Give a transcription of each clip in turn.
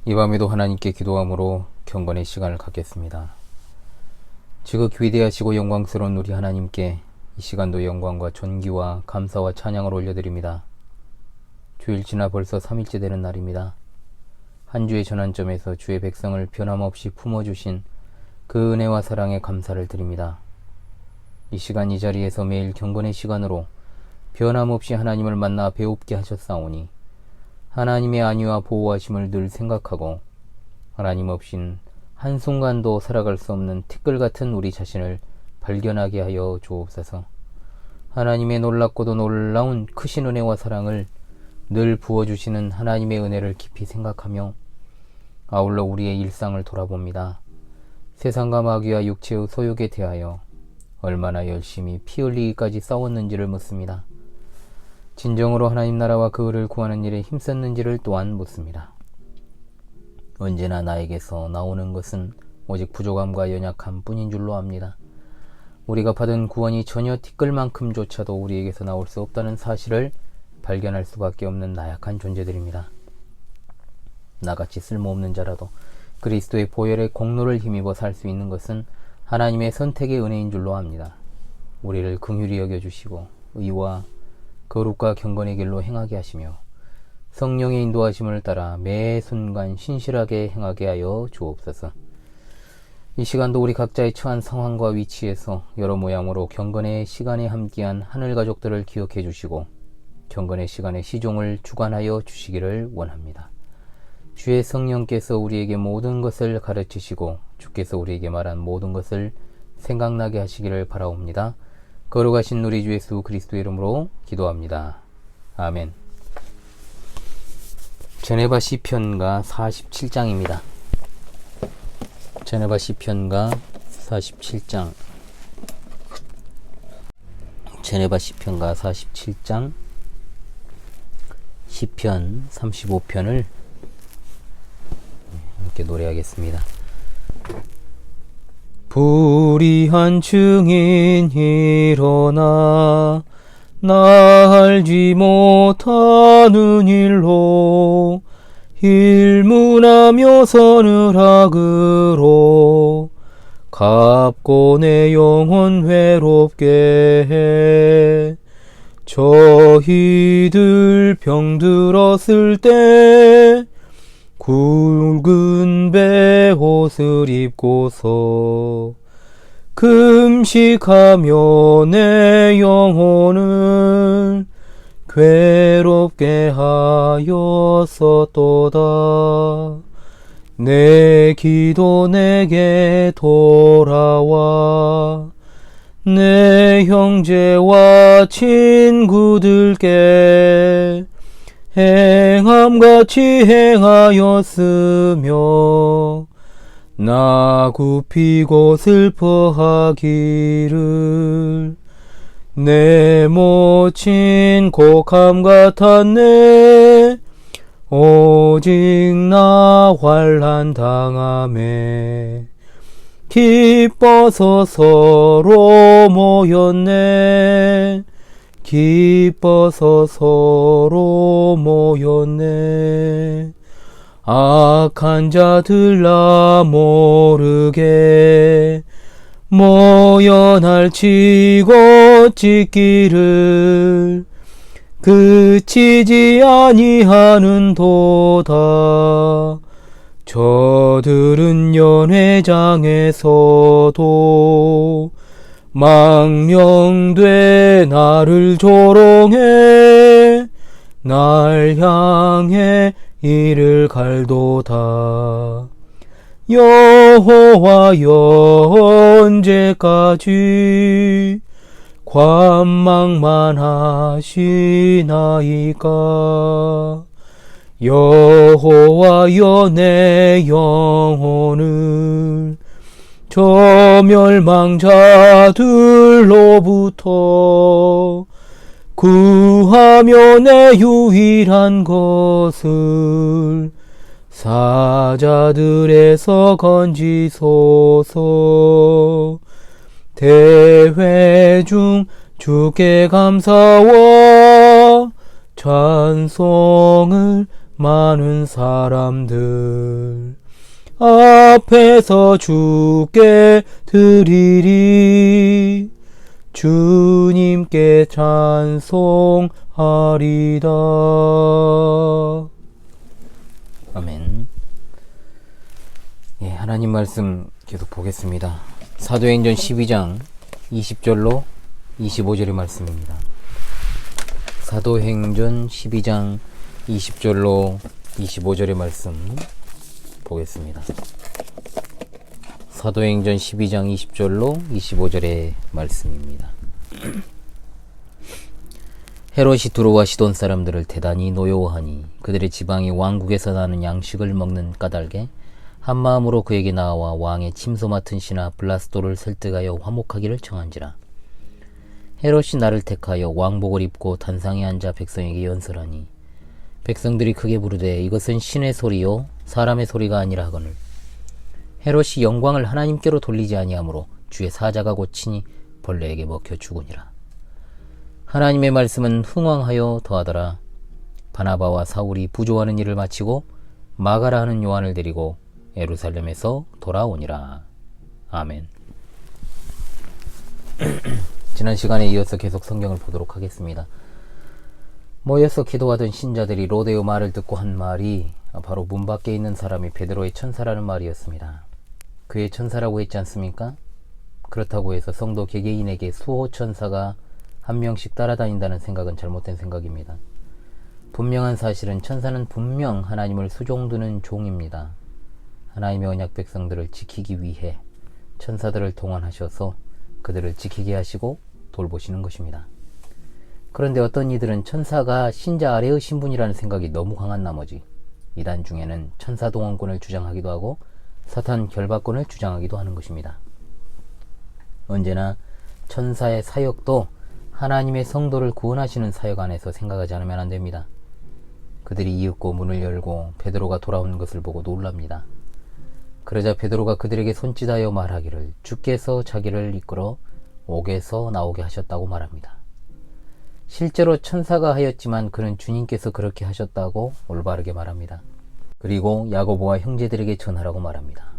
이 밤에도 하나님께 기도함으로 경건의 시간을 갖겠습니다. 지극 위대하시고 영광스러운 우리 하나님께 이 시간도 영광과 존귀와 감사와 찬양을 올려드립니다. 주일 지나 벌써 3일째 되는 날입니다. 한 주의 전환점에서 주의 백성을 변함없이 품어주신 그 은혜와 사랑에 감사를 드립니다. 이 시간 이 자리에서 매일 경건의 시간으로 변함없이 하나님을 만나 배웁게 하셨사오니 하나님의 안위와 보호하심을 늘 생각하고 하나님 없인 한순간도 살아갈 수 없는 티끌 같은 우리 자신을 발견하게 하여 주옵소서. 하나님의 놀랍고도 놀라운 크신 은혜와 사랑을 늘 부어주시는 하나님의 은혜를 깊이 생각하며 아울러 우리의 일상을 돌아봅니다. 세상과 마귀와 육체의 소욕에 대하여 얼마나 열심히 피 흘리기까지 싸웠는지를 묻습니다. 진정으로 하나님 나라와 그 의를 구하는 일에 힘썼는지를 또한 묻습니다. 언제나 나에게서 나오는 것은 오직 부족함과 연약함 뿐인 줄로 압니다. 우리가 받은 구원이 전혀 티끌만큼조차도 우리에게서 나올 수 없다는 사실을 발견할 수밖에 없는 나약한 존재들입니다. 나같이 쓸모없는 자라도 그리스도의 보혈의 공로를 힘입어 살 수 있는 것은 하나님의 선택의 은혜인 줄로 압니다. 우리를 긍휼히 여겨주시고 의와 거룩과 경건의 길로 행하게 하시며 성령의 인도하심을 따라 매 순간 신실하게 행하게 하여 주옵소서. 이 시간도 우리 각자의 처한 상황과 위치에서 여러 모양으로 경건의 시간에 함께한 하늘 가족들을 기억해 주시고 경건의 시간의 시종을 주관하여 주시기를 원합니다. 주의 성령께서 우리에게 모든 것을 가르치시고 주께서 우리에게 말한 모든 것을 생각나게 하시기를 바라옵니다. 거룩하신 우리 주 예수 그리스도의 이름으로 기도합니다. 아멘. 제네바 시편가 47장입니다. 제네바 시편가 47장. 제네바 시편가 47장 시편 35편을 함께 노래하겠습니다. 불의한 증인 일어나 나 알지 못하는 일로 일문하며 서늘하그로 갚고 내 영혼 외롭게 해. 저희들 병들었을 때 굵은 베옷을 입고서 금식하며 내 영혼을 괴롭게 하였었도다. 내 기도 내게 돌아와 내 형제와 친구들께 행함같이 행하였으며 나 굽히고 슬퍼하기를 내 모친 곡함 같았네. 오직 나 환난 당함에 기뻐서 서로 모였네. 기뻐서 서로 모였네. 악한 자들 나 모르게 모여 날치고 찢기를 그치지 아니하는 도다. 저들은 연회장에서도 망령돼 나를 조롱해 날 향해 이를 갈도다. 여호와여 언제까지 관망만 하시나이까. 여호와여 내 영혼을 저 멸망자들로부터 구하며 내 유일한 것을 사자들에서 건지소서. 대회 중 주께 감사와 찬송을 많은 사람들 앞에서 주께 드리리. 주님께 찬송하리다. 아멘. 예, 하나님 말씀 계속 보겠습니다. 사도행전 12장 20절로 25절의 말씀입니다. 사도행전 12장 20절로 25절의 말씀 보겠습니다. 사도행전 12장 20절로 25절의 말씀입니다. 헤롯이 두로와 시돈 사람들을 대단히 노여워하니 그들의 지방이 왕국에서 나는 양식을 먹는 까닭에 한마음으로 그에게 나와 왕의 침소 맡은 신하 블라스도를 설득하여 화목하기를 청한지라. 헤롯이 나를 택하여 왕복을 입고 단상에 앉아 백성에게 연설하니 백성들이 크게 부르되 이것은 신의 소리요 사람의 소리가 아니라 하거늘 헤롯이 영광을 하나님께로 돌리지 아니하므로 주의 사자가 고치니 벌레에게 먹혀 죽으니라. 하나님의 말씀은 흥왕하여 더하더라. 바나바와 사울이 부조하는 일을 마치고 마가라 하는 요한을 데리고 예루살렘에서 돌아오니라. 아멘. 지난 시간에 이어서 계속 성경을 보도록 하겠습니다. 모여서 기도하던 신자들이 로데오 말을 듣고 한 말이 바로 문 밖에 있는 사람이 베드로의 천사라는 말이었습니다. 그의 천사라고 했지 않습니까? 그렇다고 해서 성도 개개인에게 수호 천사가 한 명씩 따라다닌다는 생각은 잘못된 생각입니다. 분명한 사실은 천사는 분명 하나님을 수종드는 종입니다. 하나님의 언약 백성들을 지키기 위해 천사들을 동원하셔서 그들을 지키게 하시고 돌보시는 것입니다. 그런데 어떤 이들은 천사가 신자 아래의 신분이라는 생각이 너무 강한 나머지 이단 중에는 천사 동원권을 주장하기도 하고 사탄 결박권을 주장하기도 하는 것입니다. 언제나 천사의 사역도 하나님의 성도를 구원하시는 사역 안에서 생각하지 않으면 안 됩니다. 그들이 이윽고 문을 열고 베드로가 돌아온 것을 보고 놀랍니다. 그러자 베드로가 그들에게 손짓하여 말하기를 주께서 자기를 이끌어 옥에서 나오게 하셨다고 말합니다. 실제로 천사가 하였지만 그는 주님께서 그렇게 하셨다고 올바르게 말합니다. 그리고 야고보와 형제들에게 전하라고 말합니다.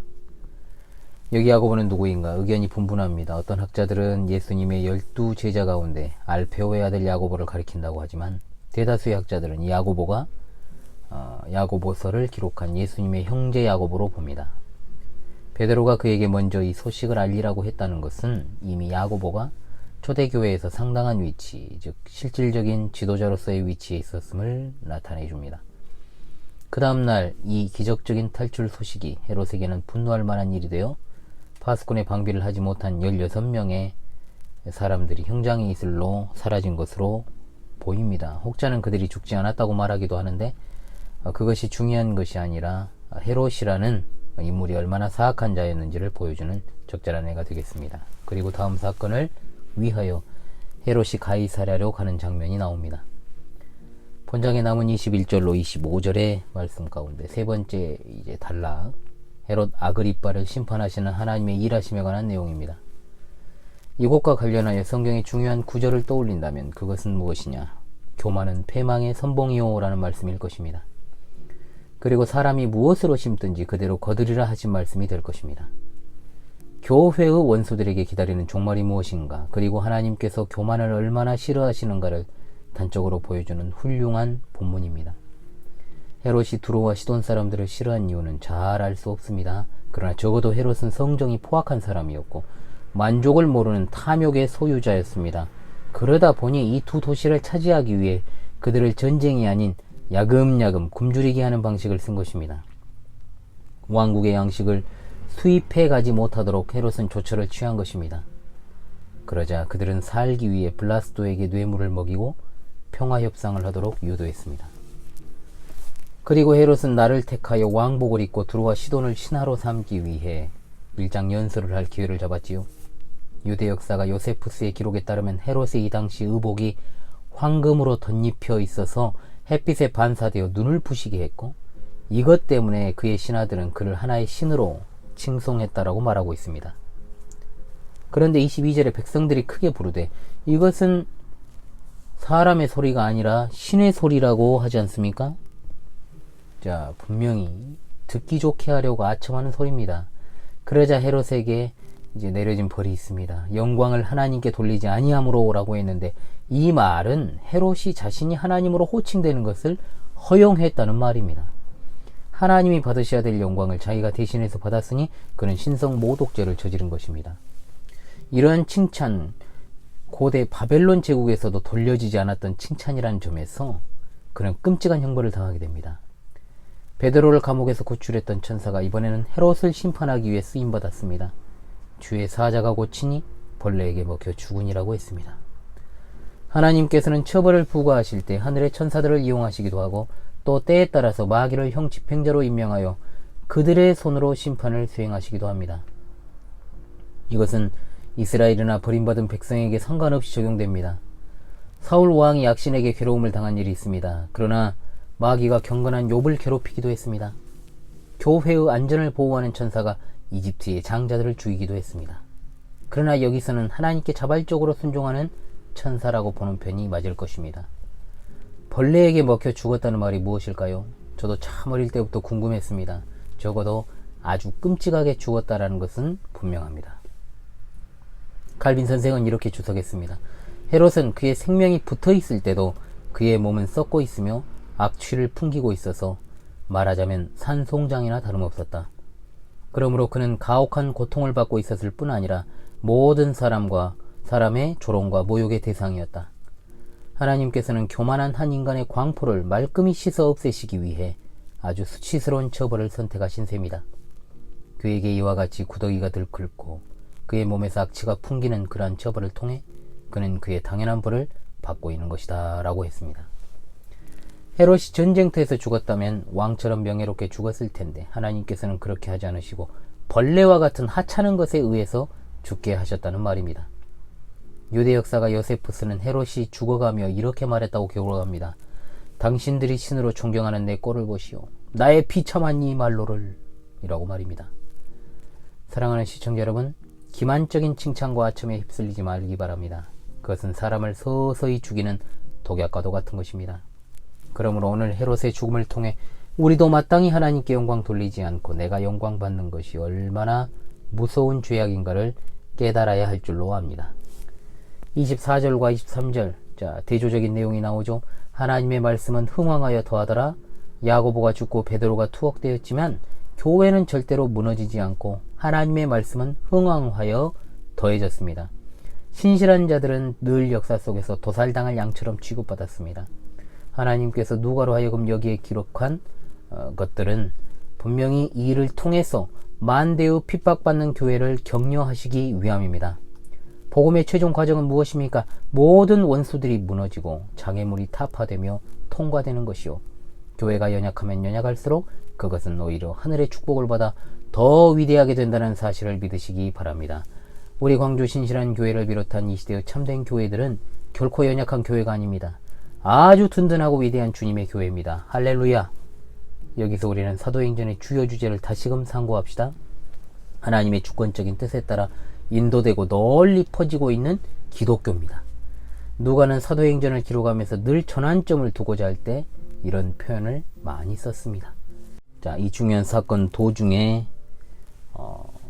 여기 야고보는 누구인가? 의견이 분분합니다. 어떤 학자들은 예수님의 12 제자 가운데 알페오의 아들 야고보를 가리킨다고 하지만 대다수의 학자들은 이 야고보가 야고보서를 기록한 예수님의 형제 야고보로 봅니다. 베드로가 그에게 먼저 이 소식을 알리라고 했다는 것은 이미 야고보가 초대교회에서 상당한 위치, 즉 실질적인 지도자로서의 위치에 있었음을 나타내 줍니다. 그 다음날 이 기적적인 탈출 소식이 헤롯에게는 분노할 만한 일이 되어 파수꾼의 방비를 하지 못한 16명의 사람들이 형장의 이슬로 사라진 것으로 보입니다. 혹자는 그들이 죽지 않았다고 말하기도 하는데 그것이 중요한 것이 아니라 헤롯이라는 인물이 얼마나 사악한 자였는지를 보여주는 적절한 예가 되겠습니다. 그리고 다음 사건을 위하여 헤롯이 가이사랴로 가는 장면이 나옵니다. 본장에 남은 21절로 25절의 말씀 가운데 세 번째 단락, 헤롯 아그리빠를 심판하시는 하나님의 일하심에 관한 내용입니다. 이것과 관련하여 성경의 중요한 구절을 떠올린다면 그것은 무엇이냐? 교만은 패망의 선봉이요 라는 말씀일 것입니다. 그리고 사람이 무엇으로 심든지 그대로 거두리라 하신 말씀이 될 것입니다. 교회의 원수들에게 기다리는 종말이 무엇인가, 그리고 하나님께서 교만을 얼마나 싫어하시는가를 단적으로 보여주는 훌륭한 본문입니다. 헤롯이 두로와 시돈 사람들을 싫어한 이유는 잘 알 수 없습니다. 그러나 적어도 헤롯은 성정이 포악한 사람이었고 만족을 모르는 탐욕의 소유자였습니다. 그러다 보니 이 두 도시를 차지하기 위해 그들을 전쟁이 아닌 야금야금 굶주리게 하는 방식을 쓴 것입니다. 왕국의 양식을 수입해 가지 못하도록 헤롯은 조처를 취한 것입니다. 그러자 그들은 살기 위해 블라스도에게 뇌물을 먹이고 평화협상을 하도록 유도했습니다. 그리고 헤롯은 나를 택하여 왕복을 입고 두로와 시돈을 신하로 삼기 위해 밀장 연설을 할 기회를 잡았지요. 유대 역사가 요세푸스의 기록에 따르면 헤롯의 이 당시 의복이 황금으로 덧입혀 있어서 햇빛에 반사되어 눈을 부시게 했고 이것 때문에 그의 신하들은 그를 하나의 신으로 칭송했다라고 말하고 있습니다. 그런데 22절에 백성들이 크게 부르되 이것은 사람의 소리가 아니라 신의 소리라고 하지 않습니까? 자, 분명히 듣기 좋게 하려고 아첨하는 소리입니다. 그러자 헤롯에게 이제 내려진 벌이 있습니다. 영광을 하나님께 돌리지 아니함으로 라고 했는데, 이 말은 헤롯이 자신이 하나님으로 호칭되는 것을 허용했다는 말입니다. 하나님이 받으셔야 될 영광을 자기가 대신해서 받았으니 그는 신성 모독죄를 저지른 것입니다. 이러한 칭찬, 고대 바벨론 제국에서도 돌려지지 않았던 칭찬이라는 점에서 그는 끔찍한 형벌을 당하게 됩니다. 베드로를 감옥에서 구출했던 천사가 이번에는 헤롯을 심판하기 위해 쓰임받았습니다. 주의 사자가 고치니 벌레에게 먹혀 죽으니라고 했습니다. 하나님께서는 처벌을 부과하실 때 하늘의 천사들을 이용하시기도 하고, 또 때에 따라서 마귀를 형 집행자로 임명하여 그들의 손으로 심판을 수행하시기도 합니다. 이것은 이스라엘이나 버림받은 백성에게 상관없이 적용됩니다. 사울 왕이 약신에게 괴로움을 당한 일이 있습니다. 그러나 마귀가 경건한 욥을 괴롭히기도 했습니다. 교회의 안전을 보호하는 천사가 이집트의 장자들을 죽이기도 했습니다. 그러나 여기서는 하나님께 자발적으로 순종하는 천사라고 보는 편이 맞을 것입니다. 벌레에게 먹혀 죽었다는 말이 무엇일까요? 저도 참 어릴 때부터 궁금했습니다. 적어도 아주 끔찍하게 죽었다라는 것은 분명합니다. 칼빈 선생은 이렇게 주석했습니다. 헤롯은 그의 생명이 붙어 있을 때도 그의 몸은 썩고 있으며 악취를 풍기고 있어서 말하자면 산송장이나 다름없었다. 그러므로 그는 가혹한 고통을 받고 있었을 뿐 아니라 모든 사람의 조롱과 모욕의 대상이었다. 하나님께서는 교만한 한 인간의 광포를 말끔히 씻어 없애시기 위해 아주 수치스러운 처벌을 선택하신 셈이다. 그에게 이와 같이 구더기가 들끓고 그의 몸에서 악취가 풍기는 그러한 처벌을 통해 그는 그의 당연한 벌을 받고 있는 것이다 라고 했습니다. 헤롯이 전쟁터에서 죽었다면 왕처럼 명예롭게 죽었을 텐데, 하나님께서는 그렇게 하지 않으시고 벌레와 같은 하찮은 것에 의해서 죽게 하셨다는 말입니다. 유대 역사가 요세푸스는 헤롯이 죽어가며 이렇게 말했다고 기록합니다. 당신들이 신으로 존경하는 내 꼴을 보시오. 나의 비참한 이 말로를 이라고 말입니다. 사랑하는 시청자 여러분, 기만적인 칭찬과 아첨에 휩쓸리지 말기 바랍니다. 그것은 사람을 서서히 죽이는 독약과도 같은 것입니다. 그러므로 오늘 헤롯의 죽음을 통해 우리도 마땅히 하나님께 영광 돌리지 않고 내가 영광 받는 것이 얼마나 무서운 죄악인가를 깨달아야 할 줄로 압니다. 24절과 23절, 대조적인 내용이 나오죠. 하나님의 말씀은 흥왕하여 더하더라. 야고보가 죽고 베드로가 투옥되었지만 교회는 절대로 무너지지 않고 하나님의 말씀은 흥왕하여 더해졌습니다. 신실한 자들은 늘 역사 속에서 도살당할 양처럼 취급받았습니다. 하나님께서 누가로 하여금 여기에 기록한 것들은 분명히 이 일을 통해서 만대의 핍박받는 교회를 격려하시기 위함입니다. 복음의 최종 과정은 무엇입니까? 모든 원수들이 무너지고 장애물이 타파되며 통과되는 것이요, 교회가 연약하면 연약할수록 그것은 오히려 하늘의 축복을 받아 더 위대하게 된다는 사실을 믿으시기 바랍니다. 우리 광주 신실한 교회를 비롯한 이 시대의 참된 교회들은 결코 연약한 교회가 아닙니다. 아주 든든하고 위대한 주님의 교회입니다. 할렐루야. 여기서 우리는 사도행전의 주요 주제를 다시금 상고합시다. 하나님의 주권적인 뜻에 따라 인도되고 널리 퍼지고 있는 기독교입니다. 누가는 사도행전을 기록하면서 늘 전환점을 두고자 할 때 이런 표현을 많이 썼습니다. 자, 이 중요한 사건 도중에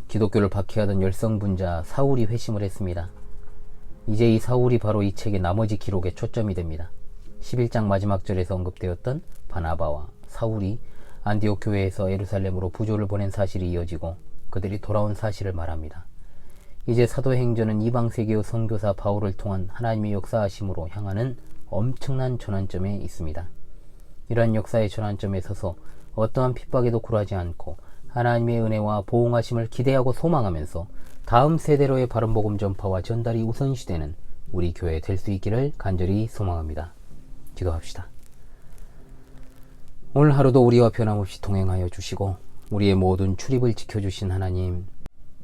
기독교를 박해하던 열성분자 사울이 회심을 했습니다. 이제 이 사울이 바로 이 책의 나머지 기록에 초점이 됩니다. 11장 마지막 절에서 언급되었던 바나바와 사울이 안디옥 교회에서 예루살렘으로 부조를 보낸 사실이 이어지고 그들이 돌아온 사실을 말합니다. 이제 사도행전은 이방세계의 선교사 바울을 통한 하나님의 역사하심으로 향하는 엄청난 전환점에 있습니다. 이러한 역사의 전환점에 서서 어떠한 핍박에도 굴하지 않고 하나님의 은혜와 보응하심을 기대하고 소망하면서 다음 세대로의 바른 복음 전파와 전달이 우선시되는 우리 교회 될 수 있기를 간절히 소망합니다. 기도합시다. 오늘 하루도 우리와 변함없이 동행하여 주시고 우리의 모든 출입을 지켜주신 하나님,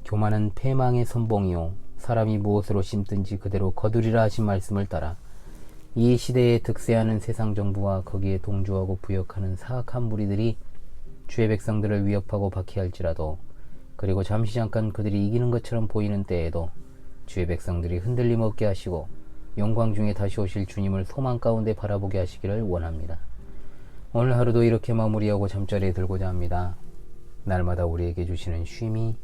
교만은 패망의 선봉이요 사람이 무엇으로 심든지 그대로 거두리라 하신 말씀을 따라 이 시대에 득세하는 세상 정부와 거기에 동조하고 부역하는 사악한 무리들이 주의 백성들을 위협하고 박해할지라도, 그리고 잠시 잠깐 그들이 이기는 것처럼 보이는 때에도 주의 백성들이 흔들림 없게 하시고 영광 중에 다시 오실 주님을 소망 가운데 바라보게 하시기를 원합니다. 오늘 하루도 이렇게 마무리하고 잠자리에 들고자 합니다. 날마다 우리에게 주시는 쉼이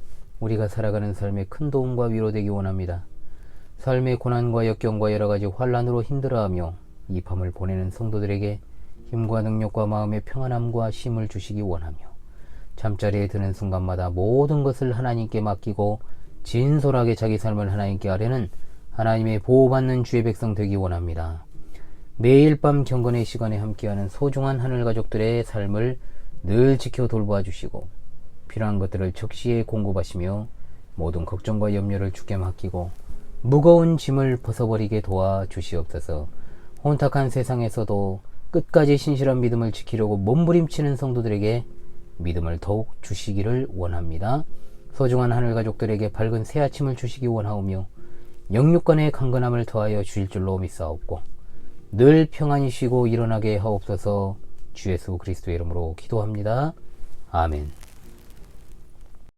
우리가 살아가는 삶에 큰 도움과 위로되기 원합니다. 삶의 고난과 역경과 여러가지 환난으로 힘들어하며 이 밤을 보내는 성도들에게 힘과 능력과 마음의 평안함과 쉼을 주시기 원하며 잠자리에 드는 순간마다 모든 것을 하나님께 맡기고 진솔하게 자기 삶을 하나님께 아뢰는 하나님의 보호받는 주의 백성 되기 원합니다. 매일 밤 경건의 시간에 함께하는 소중한 하늘 가족들의 삶을 늘 지켜 돌보아 주시고 필요한 것들을 적시에 공급하시며 모든 걱정과 염려를 주께 맡기고 무거운 짐을 벗어버리게 도와 주시옵소서. 혼탁한 세상에서도 끝까지 신실한 믿음을 지키려고 몸부림치는 성도들에게 믿음을 더욱 주시기를 원합니다. 소중한 하늘 가족들에게 밝은 새 아침을 주시기 원하오며 영육간의 강건함을 더하여 주실 줄로 믿사옵고 늘 평안히 쉬고 일어나게 하옵소서. 주 예수 그리스도의 이름으로 기도합니다. 아멘.